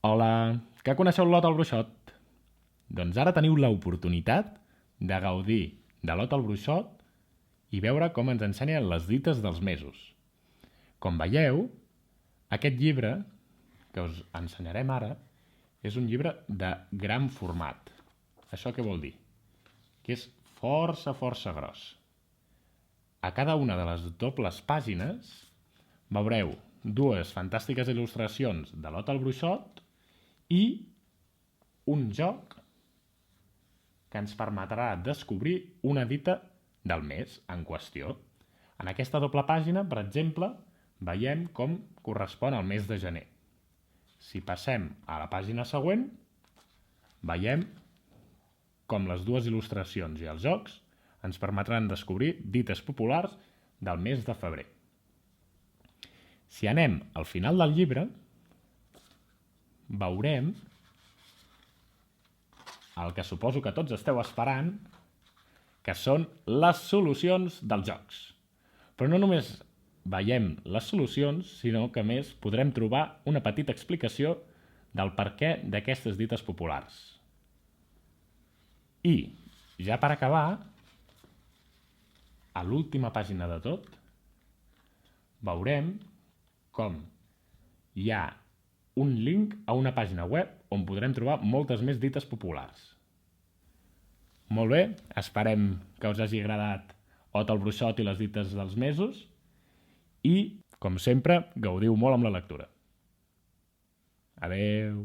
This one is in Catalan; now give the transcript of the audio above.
Hola, que coneixeu l'Ot al Bruixot? Doncs ara teniu l'oportunitat de gaudir de l'Ot al Bruixot i veure com ens ensenyen les dites dels mesos. Com veieu, aquest llibre que us ensenyarem ara és un llibre de gran format. Això què vol dir? Que és força gros. A cada una de les dobles pàgines veureu dues fantàstiques il·lustracions de l'Ot al Bruixot i un joc que ens permetrà descobrir una dita del mes en qüestió. En aquesta doble pàgina, per exemple, veiem com correspon al mes de gener. Si passem a la pàgina següent, veiem com les dues il·lustracions i els jocs ens permetran descobrir dites populars del mes de febrer. Si anem al final del llibre, veurem el que suposo que tots esteu esperant, que són les solucions dels jocs. Però no només veiem les solucions, sinó que a més podrem trobar una petita explicació del perquè d'aquestes dites populars. I, ja per acabar, a l'última pàgina de tot, veurem com hi ha un link a una pàgina web on podrem trobar moltes més dites populars. Molt bé, esperem que us hagi agradat Ot el Bruixot i les dites dels mesos i, com sempre, gaudiu molt amb la lectura. Adeu!